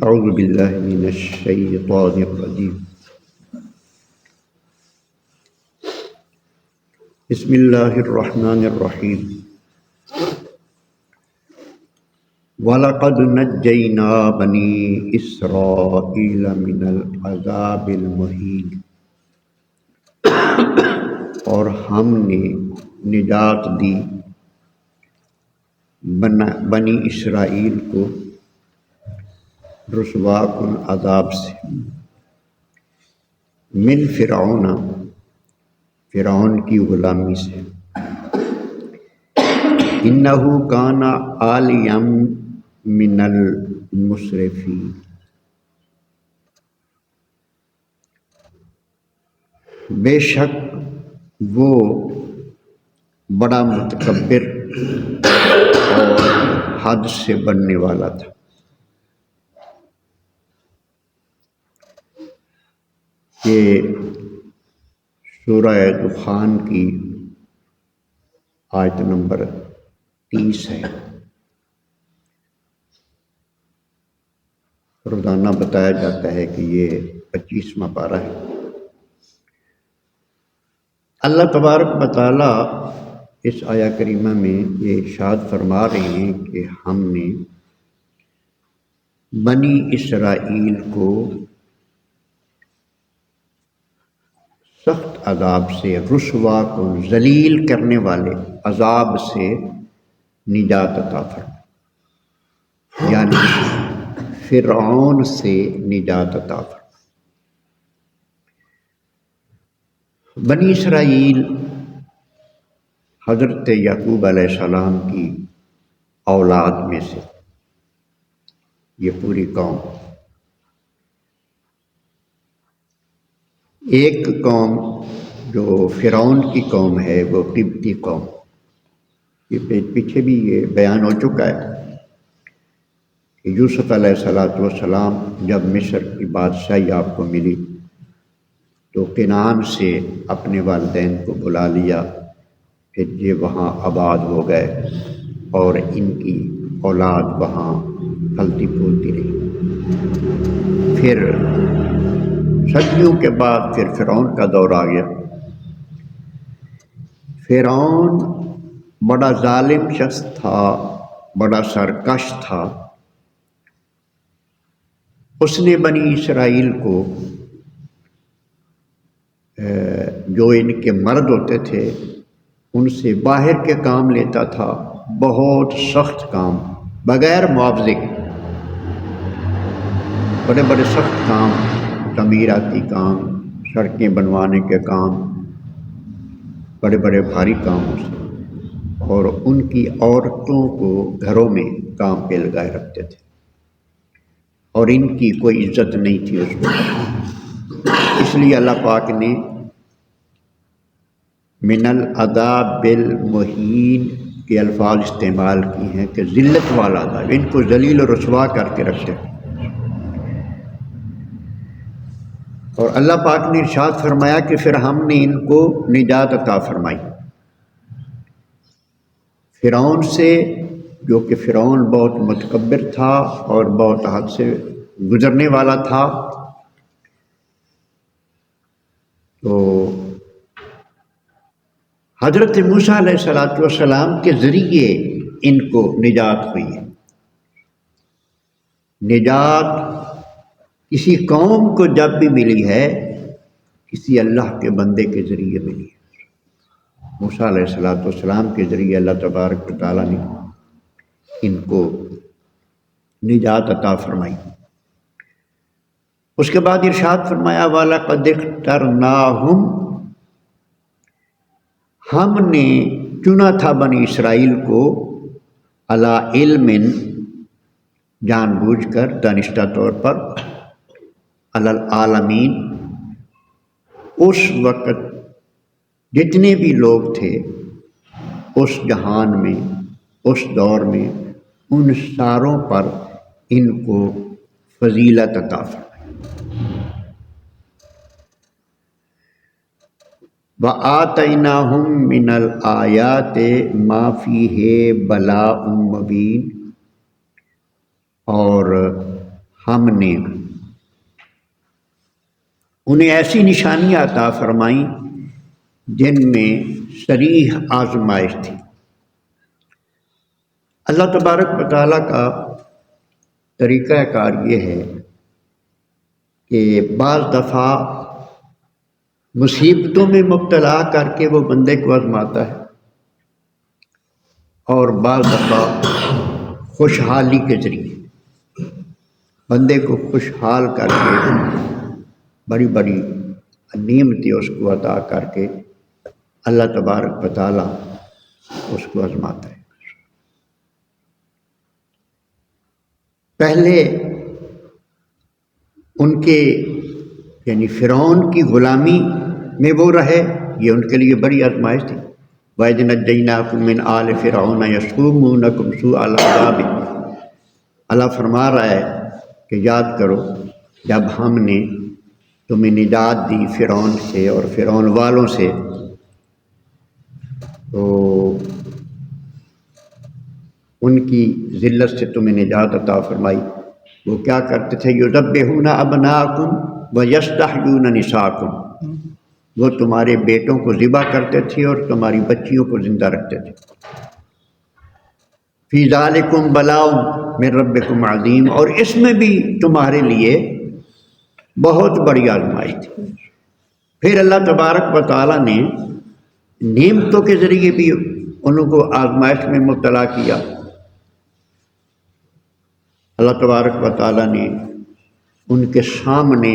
اعوذ باللہ من الشیطان الرجیم بسم اللہ الرحمن الرحیم وَلَقَدْ نَجَّيْنَا بَنِي إِسْرَائِيلَ مِنَ الْعَذَابِ الْمُهِينِ، اور ہم نے نجات دی بنی اسرائیل کو رسوا کن عذاب سے، من فرعون کی غلامی سے، انہو کان عالیا من المسرفین، بے شک وہ بڑا متکبر اور حد سے بڑھنے والا تھا۔ یہ سورہ دخان کی آیت نمبر 30 ہے۔ روزانہ بتایا جاتا ہے کہ یہ 25واں پارہ ہے۔ اللہ تبارک و تعالیٰ اس آیہ کریمہ میں یہ ارشاد فرما رہے ہیں کہ ہم نے بنی اسرائیل کو سخت عذاب سے، رسوا کو ذلیل کرنے والے عذاب سے نجات عطا فرمائی، یعنی فرعون سے نجات عطا فرمائی۔ بنی اسرائیل حضرت یعقوب علیہ السلام کی اولاد میں سے یہ پوری قوم، ایک قوم جو فرعون کی قوم ہے وہ قبطی قوم، یہ پیچھے بھی یہ بیان ہو چکا ہے کہ یوسف علیہ السلام جب مصر کی بادشاہی آپ کو ملی تو کنعان سے اپنے والدین کو بلا لیا، پھر یہ وہاں آباد ہو گئے اور ان کی اولاد وہاں پھلتی پھولتی رہی۔ پھر صدیوں کے بعد پھر فرعون کا دور آ گیا۔ فرعون بڑا ظالم شخص تھا، بڑا سرکش تھا۔ اس نے بنی اسرائیل کو جو ان کے مرد ہوتے تھے ان سے باہر کے کام لیتا تھا، بہت سخت کام، بغیر معاوضے کے بڑے بڑے سخت کام، تعمیراتی کام، سڑکیں بنوانے کے کام، بڑے بڑے بھاری کام ہو سکتے، اور ان کی عورتوں کو گھروں میں کام پہ لگائے رکھتے تھے اور ان کی کوئی عزت نہیں تھی اس وقت۔ اس لیے اللہ پاک نے من العذاب المہین کے الفاظ استعمال کی ہیں کہ ذلت والا عذاب، ان کو ذلیل و رسوا کر کے رکھے۔ اور اللہ پاک نے ارشاد فرمایا کہ پھر ہم نے ان کو نجات عطا فرمائی فرعون سے، جو کہ فرعون بہت متکبر تھا اور بہت حد سے گزرنے والا تھا۔ تو حضرت موسیٰ علیہ السلام کے ذریعے ان کو نجات ہوئی ہے۔ نجات کسی قوم کو جب بھی ملی ہے کسی اللہ کے بندے کے ذریعے ملی ہے۔ موسیٰ علیہ السلام کے ذریعے اللہ تبارک و تعالیٰ نے ان کو نجات عطا فرمائی۔ اس کے بعد ارشاد فرمایا وَلَقَدِ اخْتَرْنَاهُمْ، ہم نے چنا تھا بنی اسرائیل کو، علی علم، جان بوجھ کر، دانستہ طور پر، علی العالمین، اس وقت جتنے بھی لوگ تھے اس جہان میں، اس دور میں، ان ساروں پر ان کو فضیلت عطا فرمائی۔ وَآتَيْنَاهُمْ مِنَ الْآيَاتِ مَا فِيهِ بَلَاءٌ مُبِينٌ، اور ہم نے انہیں ایسی نشانیاں عطا فرمائیں جن میں صریح آزمائش تھی۔ اللہ تبارک و تعالیٰ کا طریقہ کار یہ ہے کہ بعض دفعہ مصیبتوں میں مبتلا کر کے وہ بندے کو آزماتا ہے، اور بعض دفعہ خوشحالی کے ذریعے بندے کو خوشحال کر کے بڑی بڑی نعمتیں اس کو عطا کر کے اللہ تبارک و تعالیٰ اس کو آزماتا ہے۔ پہلے ان کے یعنی فرعون کی غلامی میں وہ رہے، یہ ان کے لیے بڑی آزمائش تھی۔ وَإِذْ نَجَّيْنَاكُم مِّنْ آلِ فِرْعَوْنَ يَسُومُونَكُمْ سُوءَ الْعَذَابِ۔ اللہ فرما رہا ہے کہ یاد کرو جب ہم نے تمہیں نجات دی فرعون سے اور فرعون والوں سے، تو ان کی ذلت سے تمہیں نجات عطا فرمائی۔ وہ کیا کرتے تھے؟ یذبحون ابناءکم ویستحیون نساءکم، وہ تمہارے بیٹوں کو ذبح کرتے تھے اور تمہاری بچیوں کو زندہ رکھتے تھے۔ فی ذالکم بلاء من ربکم عظیم، اور اس میں بھی تمہارے لیے بہت بڑی آزمائش تھی۔ پھر اللہ تبارک و تعالیٰ نے نعمتوں کے ذریعے بھی ان کو آزمائش میں مبتلا کیا۔ اللہ تبارک و تعالیٰ نے ان کے سامنے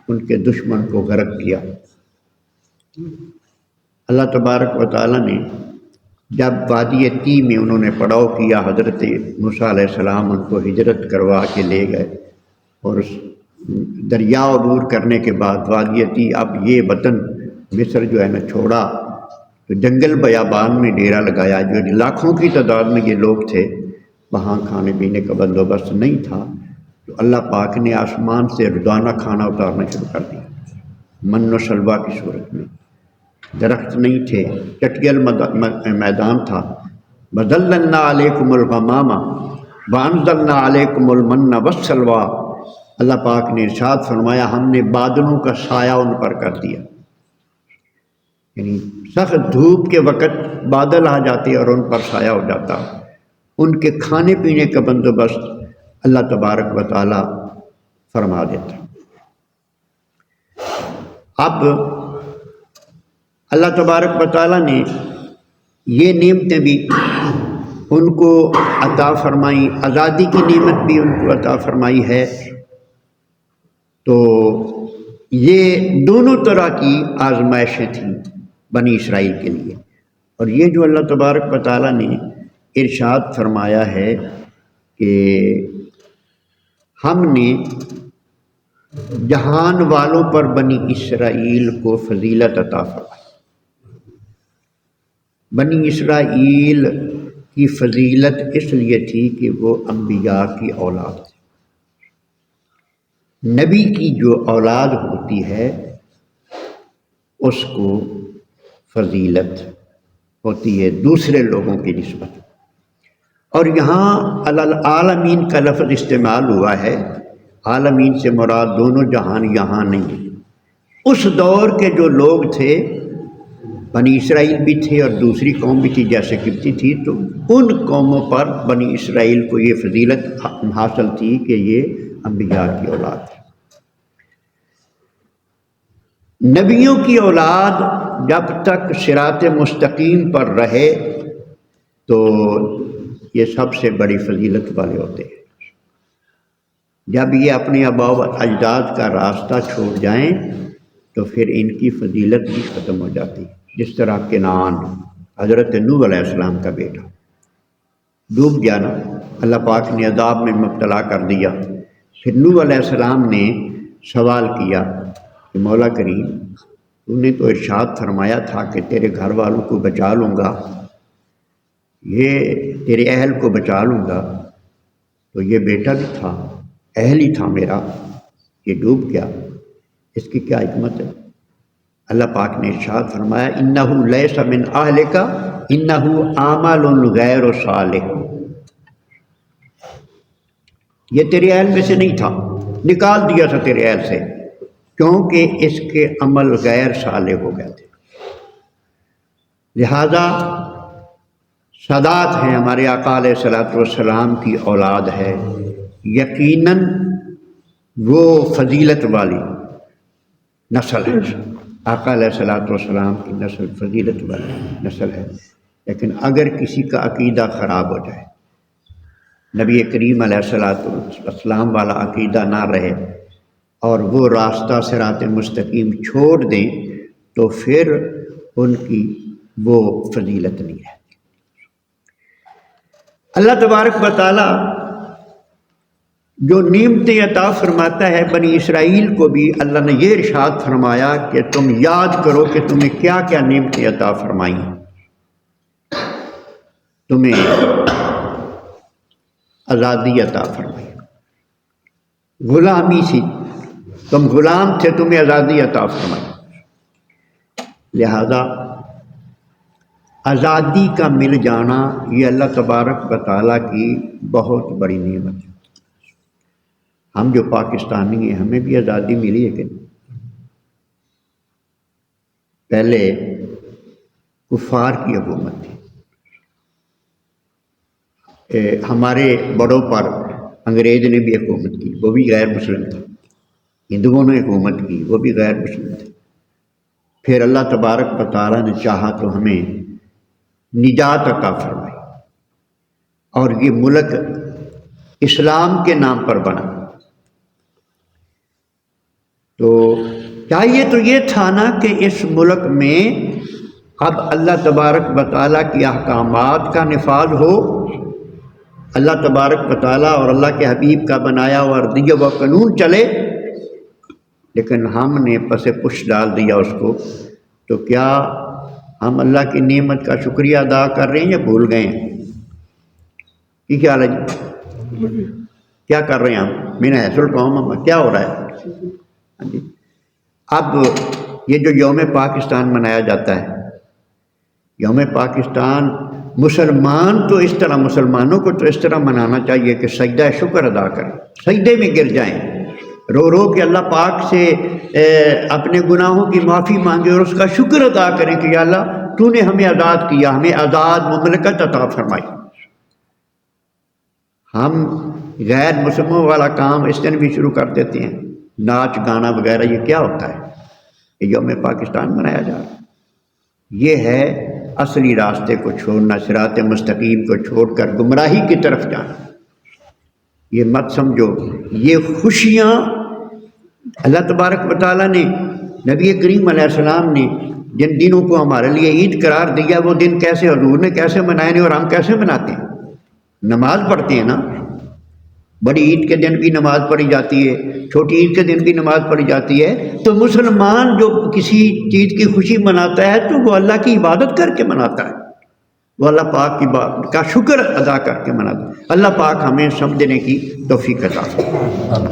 ان کے دشمن کو غرق کیا۔ اللہ تبارک و تعالیٰ نے جب وادی طی میں انہوں نے پڑاؤ کیا، حضرت موسیٰ علیہ السلام ان کو ہجرت کروا کے لے گئے، اور اس دریا عبور کرنے کے بعد وادی طی، اب یہ وطن مصر جو ہے نا چھوڑا، تو جنگل بیابان میں ڈیرا لگایا۔ جو لاکھوں کی تعداد میں یہ لوگ تھے، وہاں کھانے پینے کا بندوبست نہیں تھا، تو اللہ پاک نے آسمان سے روزانہ کھانا اتارنا شروع کر دیا، من و سلویٰ کی صورت میں۔ درخت نہیں تھے، چٹیل میدان تھا۔ وَظَلَّلْنَا عَلَيْكُمُ الْغَمَامَ وَأَنزَلْنَا عَلَيْكُمُ الْمَنَّ وَالسَّلْوَىٰ۔ اللہ پاک نے ارشاد فرمایا ہم نے بادلوں کا سایہ ان پر کر دیا، یعنی سخت دھوپ کے وقت بادل آ جاتے اور ان پر سایہ ہو جاتا، ان کے کھانے پینے کا بندوبست اللہ تبارک و تعالیٰ فرما دیتا۔ اب اللہ تبارک و تعالیٰ نے یہ نعمتیں بھی ان کو عطا فرمائی، آزادی کی نعمت بھی ان کو عطا فرمائی ہے۔ تو یہ دونوں طرح کی آزمائشیں تھیں بنی اسرائیل کے لیے، اور یہ جو اللہ تبارک و تعالیٰ نے ارشاد فرمایا ہے کہ ہم نے جہان والوں پر بنی اسرائیل کو فضیلت عطا فرمائی۔ بنی اسرائیل کی فضیلت اس لیے تھی کہ وہ انبیاء کی اولاد تھی۔ نبی کی جو اولاد ہوتی ہے اس کو فضیلت ہوتی ہے دوسرے لوگوں کی نسبت، اور یہاں العالمین کا لفظ استعمال ہوا ہے۔ عالمین سے مراد دونوں جہان یہاں نہیں ہے۔ اس دور کے جو لوگ تھے، بنی اسرائیل بھی تھے اور دوسری قوم بھی تھی جیسے قبطی تھی، تو ان قوموں پر بنی اسرائیل کو یہ فضیلت حاصل تھی کہ یہ انبیاء کی اولاد ہے۔ نبیوں کی اولاد جب تک صراط مستقیم پر رہے تو یہ سب سے بڑی فضیلت والے ہوتے ہیں۔ جب یہ اپنے آباء و اجداد کا راستہ چھوڑ جائیں تو پھر ان کی فضیلت بھی ختم ہو جاتی ہے۔ جس طرح کنعان حضرت نوح علیہ السلام کا بیٹا ڈوب گیا نا، اللہ پاک نے عذاب میں مبتلا کر دیا۔ پھر نوح علیہ السلام نے سوال کیا کہ مولا کریم، تو نے تو ارشاد فرمایا تھا کہ تیرے گھر والوں کو بچا لوں گا، یہ تیرے اہل کو بچا لوں گا، تو یہ بیٹا بھی تھا، اہل ہی تھا میرا، یہ ڈوب گیا، اس کی کیا حکمت ہے؟ اللہ پاک نے ارشاد فرمایا انہو لیس من اہلک انہو عمل غیر صالح، یہ تیرے اہل میں سے نہیں تھا، نکال دیا تھا تیرے اہل سے، کیونکہ اس کے عمل غیر صالح ہو گئے تھے۔ لہذا سادات ہیں، ہمارے آقا علیہ الصلوۃ والسلام کی اولاد ہے، یقیناً وہ فضیلت والی نسل ہے۔ آقا علیہ الصلوۃ والسلام کی نسل فضیلت والی نسل ہے، لیکن اگر کسی کا عقیدہ خراب ہو جائے، نبی کریم علیہ الصلوۃ والسلام والا عقیدہ نہ رہے اور وہ راستہ صراط مستقیم چھوڑ دیں، تو پھر ان کی وہ فضیلت نہیں ہے۔ اللہ تبارک و تعالی جو نعمتیں عطا فرماتا ہے بنی اسرائیل کو بھی اللہ نے یہ ارشاد فرمایا کہ تم یاد کرو کہ تمہیں کیا کیا نعمتیں عطا فرمائی۔ تمہیں آزادی عطا فرمائی، غلامی سی، تم غلام تھے، تمہیں آزادی عطا فرمائی۔ لہذا آزادی کا مل جانا یہ اللہ تبارک و تعالیٰ کی بہت بڑی نعمت ہے۔ ہم جو پاکستانی ہیں ہمیں بھی آزادی ملی ہے کہ پہلے کفار کی حکومت تھی، ہمارے بڑوں پر انگریز نے بھی حکومت کی، وہ بھی غیر مسلم تھے، ہندوؤں نے حکومت کی، وہ بھی غیر مسلم تھے۔ پھر اللہ تبارک و تعالیٰ نے چاہا تو ہمیں نجات عطا فرمائی اور یہ ملک اسلام کے نام پر بنا۔ تو چاہیے تو یہ تھا نا کہ اس ملک میں اب اللہ تبارک و تعالیٰ کی احکامات کا نفاذ ہو، اللہ تبارک و تعالیٰ اور اللہ کے حبیب کا بنایا ہوا دیا ہوا قانون چلے، لیکن ہم نے پس پش ڈال دیا اس کو۔ تو کیا ہم اللہ کی نعمت کا شکریہ ادا کر رہے ہیں یا بھول گئے ہیں؟ یہ خیال ہے جی؟ کیا کر رہے ہیں ہم؟ میں نے حیث القوم کیا ہو رہا ہے؟ اب یہ جو یوم پاکستان منایا جاتا ہے، یوم پاکستان مسلمان تو اس طرح، مسلمانوں کو تو اس طرح منانا چاہیے کہ سجدہ شکر ادا کریں، سجدے میں گر جائیں، رو رو کہ اللہ پاک سے اپنے گناہوں کی معافی مانگے اور اس کا شکر ادا کریں کہ یا اللہ تو نے ہمیں آزاد کیا، ہمیں آزاد مملکت عطا فرمائی۔ ہم غیر مسلموں والا کام اس دن بھی شروع کر دیتے ہیں، ناچ گانا وغیرہ، یہ کیا ہوتا ہے؟ یہ یوم پاکستان منایا جا رہا ہے۔ یہ ہے اصلی راستے کو چھوڑنا، صراط مستقیم کو چھوڑ کر گمراہی کی طرف جانا۔ یہ مت سمجھو یہ خوشیاں اللہ تبارک و تعالیٰ نے، نبی کریم علیہ السلام نے جن دنوں کو ہمارے لیے عید قرار دیا، وہ دن کیسے حضور نے کیسے منائے اور ہم کیسے مناتے ہیں؟ نماز پڑھتے ہیں نا، بڑی عید کے دن بھی نماز پڑھی جاتی ہے، چھوٹی عید کے دن بھی نماز پڑھی جاتی ہے۔ تو مسلمان جو کسی چیز کی خوشی مناتا ہے تو وہ اللہ کی عبادت کر کے مناتا ہے، وہ اللہ پاک کی بات کا شکر ادا کر کے مناتا ہے۔ اللہ پاک ہمیں سمجھنے کی توفیق عطا فرمائے۔